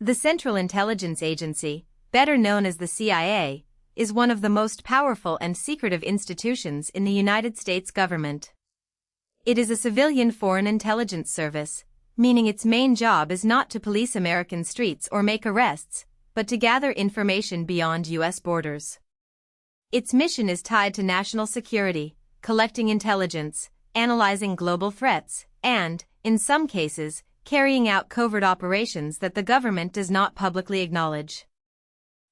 The Central Intelligence Agency, better known as the CIA, is one of the most powerful and secretive institutions in the United States government. It is a civilian foreign intelligence service, meaning its main job is not to police American streets or make arrests, but to gather information beyond U.S. borders. Its mission is tied to national security, collecting intelligence, analyzing global threats, and, in some cases, carrying out covert operations that the government does not publicly acknowledge.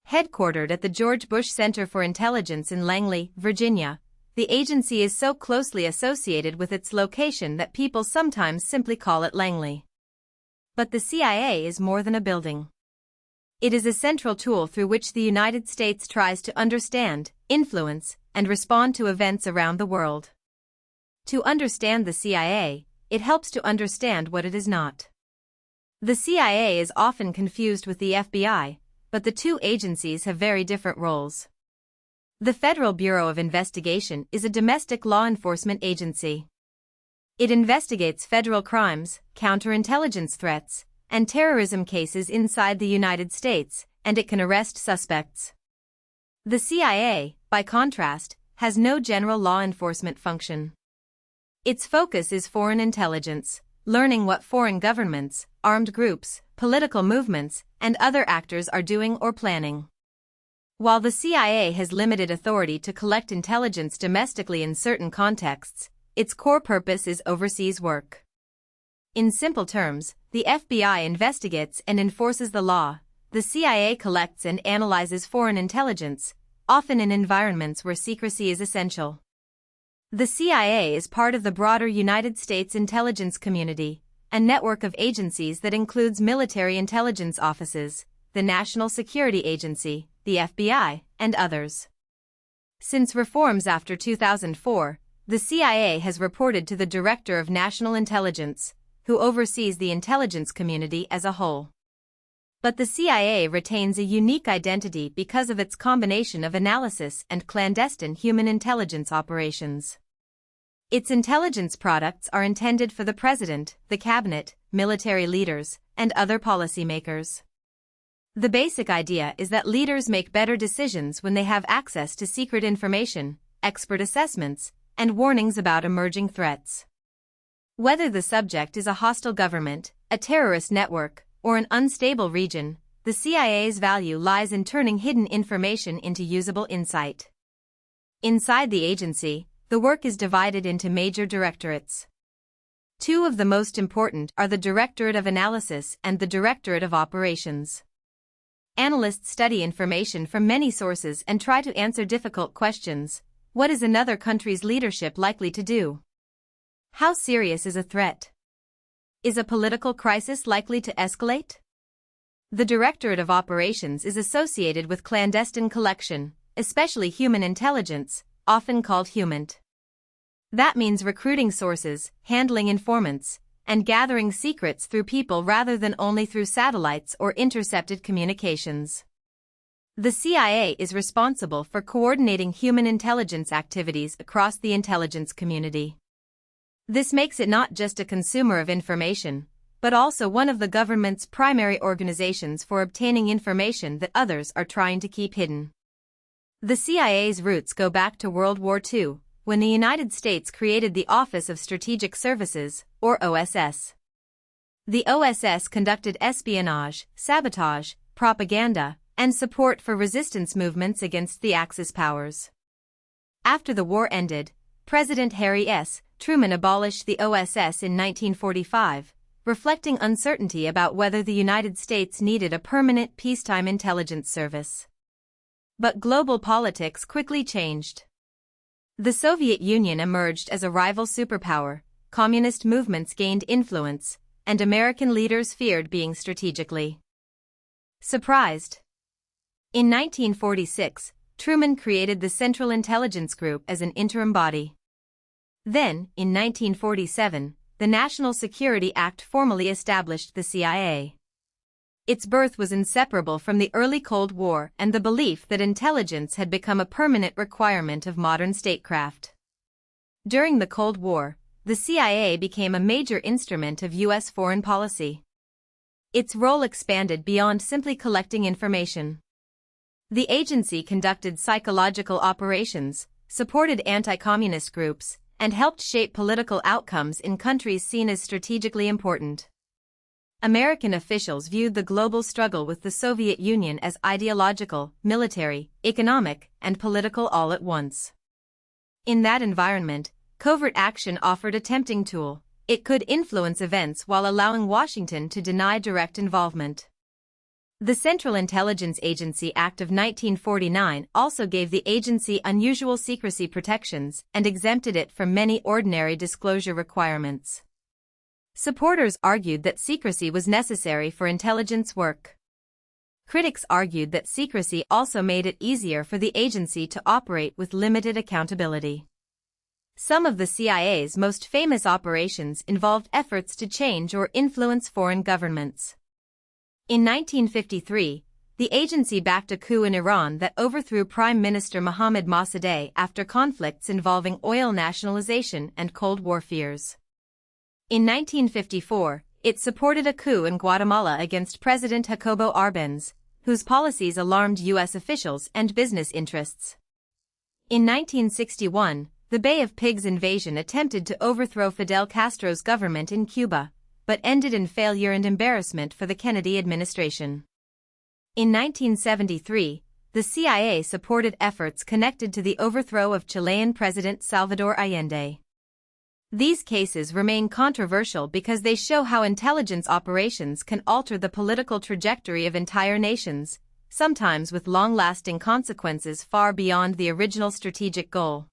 Headquartered at the George Bush Center for Intelligence in Langley, Virginia, the agency is so closely associated with its location that people sometimes simply call it Langley. But the CIA is more than a building. It is a central tool through which the United States tries to understand, influence, and respond to events around the world. To understand the CIA, it helps to understand what it is not. The CIA is often confused with the FBI, but the two agencies have very different roles. The Federal Bureau of Investigation is a domestic law enforcement agency. It investigates federal crimes, counterintelligence threats, and terrorism cases inside the United States, and it can arrest suspects. The CIA, by contrast, has no general law enforcement function. Its focus is foreign intelligence, learning what foreign governments, armed groups, political movements, and other actors are doing or planning. While the CIA has limited authority to collect intelligence domestically in certain contexts, its core purpose is overseas work. In simple terms, the FBI investigates and enforces the law, the CIA collects and analyzes foreign intelligence, often in environments where secrecy is essential. The CIA is part of the broader United States intelligence community, a network of agencies that includes military intelligence offices, the National Security Agency, the FBI, and others. Since reforms after 2004, the CIA has reported to the Director of National Intelligence, who oversees the intelligence community as a whole. But the CIA retains a unique identity because of its combination of analysis and clandestine human intelligence operations. Its intelligence products are intended for the President, the Cabinet, military leaders, and other policymakers. The basic idea is that leaders make better decisions when they have access to secret information, expert assessments, and warnings about emerging threats. Whether the subject is a hostile government, a terrorist network, or an unstable region, the CIA's value lies in turning hidden information into usable insight. Inside the agency, the work is divided into major directorates. Two of the most important are the Directorate of Analysis and the Directorate of Operations. Analysts study information from many sources and try to answer difficult questions. What is another country's leadership likely to do? How serious is a threat? Is a political crisis likely to escalate? The Directorate of Operations is associated with clandestine collection, especially human intelligence, often called HUMINT. That means recruiting sources, handling informants, and gathering secrets through people rather than only through satellites or intercepted communications. The CIA is responsible for coordinating human intelligence activities across the intelligence community. This makes it not just a consumer of information, but also one of the government's primary organizations for obtaining information that others are trying to keep hidden. The CIA's roots go back to World War II, when the United States created the Office of Strategic Services, or OSS. The OSS conducted espionage, sabotage, propaganda, and support for resistance movements against the Axis powers. After the war ended, President Harry S. Truman abolished the OSS in 1945, reflecting uncertainty about whether the United States needed a permanent peacetime intelligence service. But global politics quickly changed. The Soviet Union emerged as a rival superpower, communist movements gained influence, and American leaders feared being strategically surprised. In 1946, Truman created the Central Intelligence Group as an interim body. Then, in 1947, the National Security Act formally established the CIA. Its birth was inseparable from the early Cold War and the belief that intelligence had become a permanent requirement of modern statecraft. During the Cold War, the CIA became a major instrument of U.S. foreign policy. Its role expanded beyond simply collecting information. The agency conducted psychological operations, supported anti-communist groups, and helped shape political outcomes in countries seen as strategically important. American officials viewed the global struggle with the Soviet Union as ideological, military, economic, and political all at once. In that environment, covert action offered a tempting tool. It could influence events while allowing Washington to deny direct involvement. The Central Intelligence Agency Act of 1949 also gave the agency unusual secrecy protections and exempted it from many ordinary disclosure requirements. Supporters argued that secrecy was necessary for intelligence work. Critics argued that secrecy also made it easier for the agency to operate with limited accountability. Some of the CIA's most famous operations involved efforts to change or influence foreign governments. In 1953, the agency backed a coup in Iran that overthrew Prime Minister Mohammad Mossadegh after conflicts involving oil nationalization and Cold War fears. In 1954, it supported a coup in Guatemala against President Jacobo Arbenz, whose policies alarmed U.S. officials and business interests. In 1961, the Bay of Pigs invasion attempted to overthrow Fidel Castro's government in Cuba, but ended in failure and embarrassment for the Kennedy administration. In 1973, the CIA supported efforts connected to the overthrow of Chilean President Salvador Allende. These cases remain controversial because they show how intelligence operations can alter the political trajectory of entire nations, sometimes with long-lasting consequences far beyond the original strategic goal.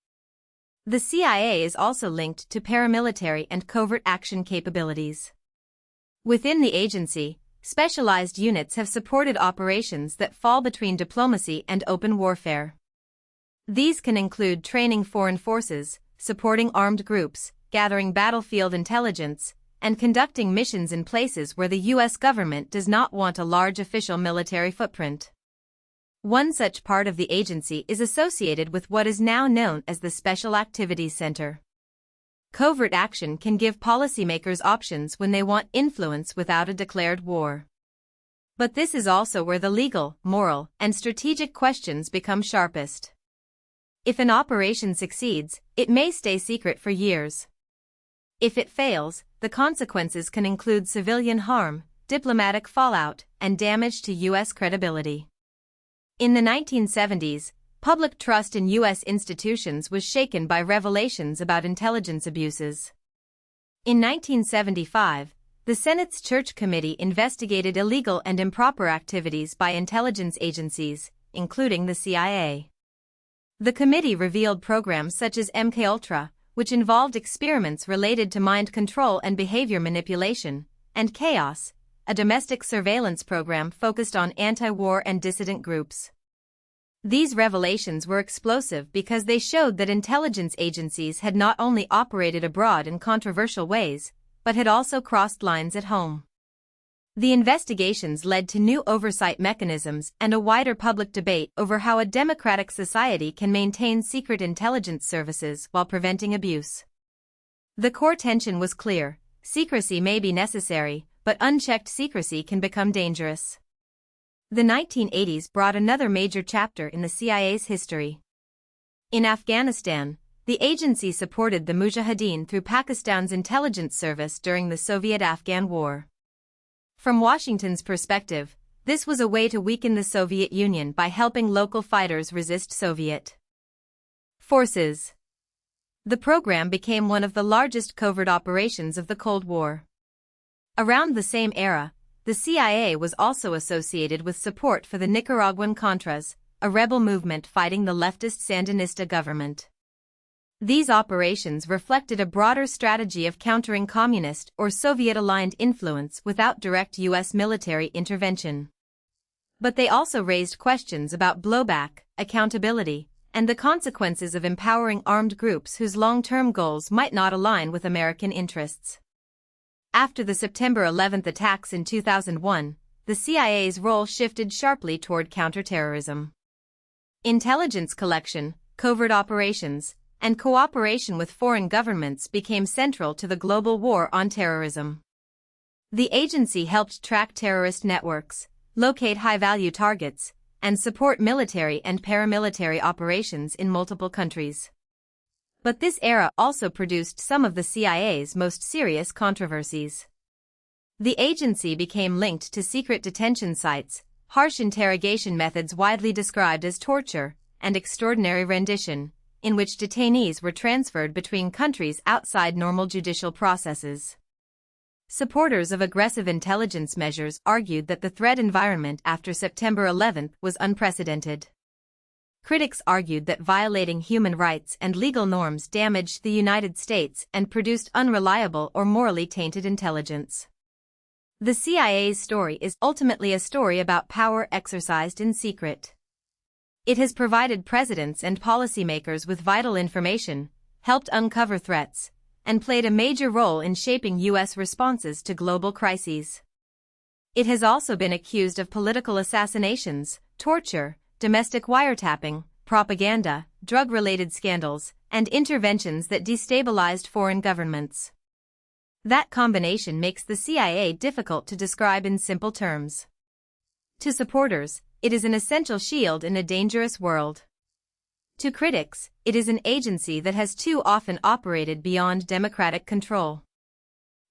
The CIA is also linked to paramilitary and covert action capabilities. Within the agency, specialized units have supported operations that fall between diplomacy and open warfare. These can include training foreign forces, supporting armed groups, gathering battlefield intelligence, and conducting missions in places where the U.S. government does not want a large official military footprint. One such part of the agency is associated with what is now known as the Special Activities Center. Covert action can give policymakers options when they want influence without a declared war. But this is also where the legal, moral, and strategic questions become sharpest. If an operation succeeds, it may stay secret for years. If it fails, the consequences can include civilian harm, diplomatic fallout, and damage to U.S. credibility. In the 1970s, public trust in U.S. institutions was shaken by revelations about intelligence abuses. In 1975, the Senate's Church Committee investigated illegal and improper activities by intelligence agencies, including the CIA. The committee revealed programs such as MKUltra, which involved experiments related to mind control and behavior manipulation, and Chaos, a domestic surveillance program focused on anti-war and dissident groups. These revelations were explosive because they showed that intelligence agencies had not only operated abroad in controversial ways, but had also crossed lines at home. The investigations led to new oversight mechanisms and a wider public debate over how a democratic society can maintain secret intelligence services while preventing abuse. The core tension was clear: secrecy may be necessary, but unchecked secrecy can become dangerous. The 1980s brought another major chapter in the CIA's history. In Afghanistan, the agency supported the Mujahideen through Pakistan's intelligence service during the Soviet-Afghan War. From Washington's perspective, this was a way to weaken the Soviet Union by helping local fighters resist Soviet forces. The program became one of the largest covert operations of the Cold War. Around the same era, the CIA was also associated with support for the Nicaraguan Contras, a rebel movement fighting the leftist Sandinista government. These operations reflected a broader strategy of countering communist or Soviet-aligned influence without direct U.S. military intervention. But they also raised questions about blowback, accountability, and the consequences of empowering armed groups whose long-term goals might not align with American interests. After the September 11 attacks in 2001, the CIA's role shifted sharply toward counterterrorism. Intelligence collection, covert operations, and cooperation with foreign governments became central to the global war on terrorism. The agency helped track terrorist networks, locate high-value targets, and support military and paramilitary operations in multiple countries. But this era also produced some of the CIA's most serious controversies. The agency became linked to secret detention sites, harsh interrogation methods widely described as torture, and extraordinary rendition, in which detainees were transferred between countries outside normal judicial processes. Supporters of aggressive intelligence measures argued that the threat environment after September 11 was unprecedented. Critics argued that violating human rights and legal norms damaged the United States and produced unreliable or morally tainted intelligence. The CIA's story is ultimately a story about power exercised in secret. It has provided presidents and policymakers with vital information, helped uncover threats, and played a major role in shaping U.S. responses to global crises. It has also been accused of political assassinations, torture, domestic wiretapping, propaganda, drug-related scandals, and interventions that destabilized foreign governments. That combination makes the CIA difficult to describe in simple terms. To supporters, it is an essential shield in a dangerous world. To critics, it is an agency that has too often operated beyond democratic control.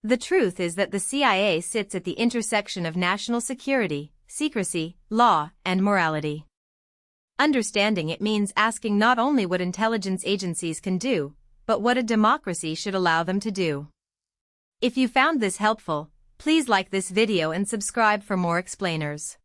The truth is that the CIA sits at the intersection of national security, secrecy, law, and morality. Understanding it means asking not only what intelligence agencies can do, but what a democracy should allow them to do. If you found this helpful, please like this video and subscribe for more explainers.